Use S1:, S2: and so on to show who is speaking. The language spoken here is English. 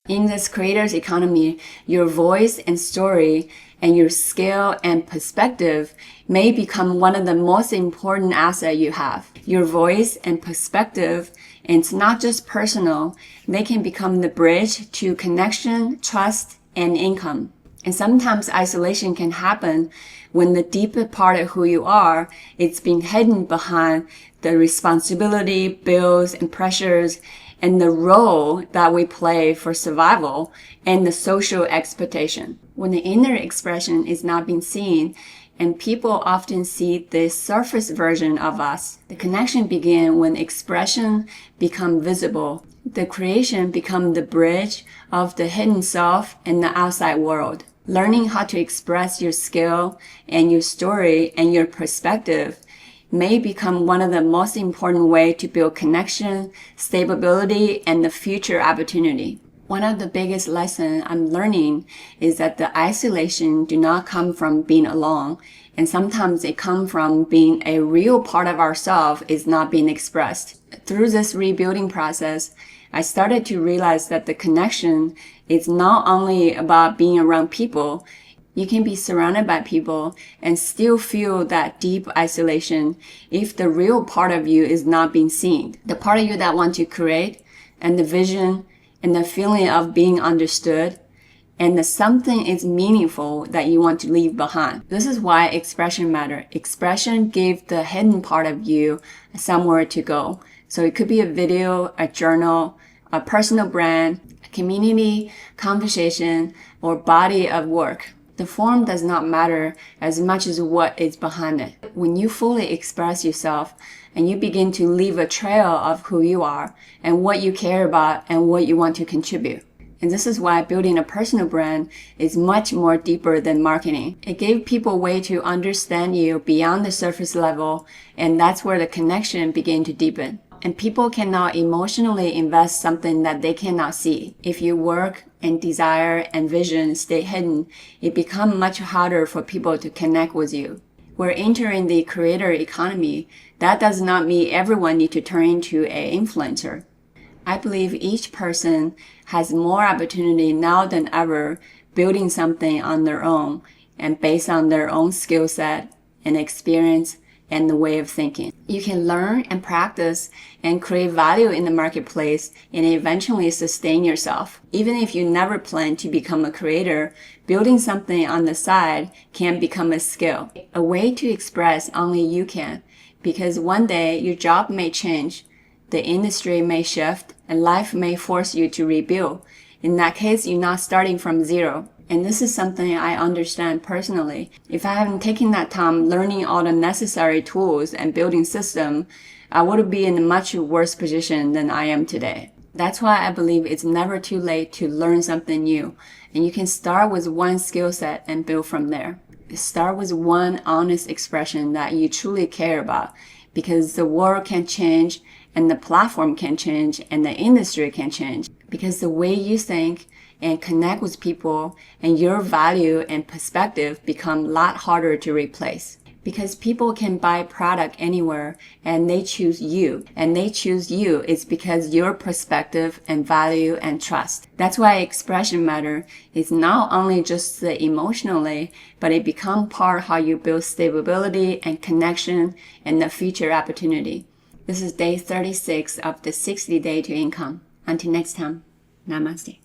S1: In this creator's economy, your voice and story and your skill and perspective may become one of the most important assets you have. Your voice and perspective, and it's not just personal, they can become the bridge to connection, trust, and income. And sometimes isolation can happen when the deeper part of who you are is being hidden behind the responsibility, bills, and pressures, and the role that we play for survival and the social expectation. When the inner expression is not being seen, and people often see the surface version of us, the connection begins when expression becomes visible. The creation becomes the bridge of the hidden self and the outside world. Learning how to express your skill and your story and your perspective may become one of the most important ways to build connection, stability, and the future opportunity. One of the biggest lessons I'm learning is that the isolation do not come from being alone, and sometimes it comes from being a real part of ourselves is not being expressed. Through this rebuilding process, I started to realize that the connection is not only about being around people. You can be surrounded by people and still feel that deep isolation if the real part of you is not being seen. The part of you that wants to create, and the vision, and the feeling of being understood, and the something is meaningful that you want to leave behind. This is why expression matters. Expression gives the hidden part of you somewhere to go. So it could be a video, a journal, a personal brand, a community, conversation, or body of work. The form does not matter as much as what is behind it. When you fully express yourself and you begin to leave a trail of who you are and what you care about and what you want to contribute. And this is why building a personal brand is much more deeper than marketing. It gave people a way to understand you beyond the surface level, and that's where the connection began to deepen. And people cannot emotionally invest something that they cannot see. If your work and desire and vision stay hidden, it becomes much harder for people to connect with you. We're entering the creator economy. That does not mean everyone needs to turn into an influencer. I believe each person has more opportunity now than ever building something on their own and based on their own skill set and experience and the way of thinking. You can learn and practice and create value in the marketplace and eventually sustain yourself. Even if you never plan to become a creator, building something on the side can become a skill, a way to express only you can, because one day your job may change, the industry may shift, and life may force you to rebuild. In that case, you're not starting from zero. And this is something I understand personally. If I hadn't taken that time learning all the necessary tools and building system, I would be in a much worse position than I am today. That's why I believe it's never too late to learn something new. And you can start with one skill set and build from there. Start with one honest expression that you truly care about, because the world can change and the platform can change and the industry can change. Because the way you think and connect with people and your value and perspective become a lot harder to replace. Because people can buy product anywhere and they choose you. And they choose you is because your perspective and value and trust. That's why expression matter is not only just the emotionally, but it becomes part how you build stability and connection and the future opportunity. This is day 36 of the 60 Day to Income. Until next time, namaste.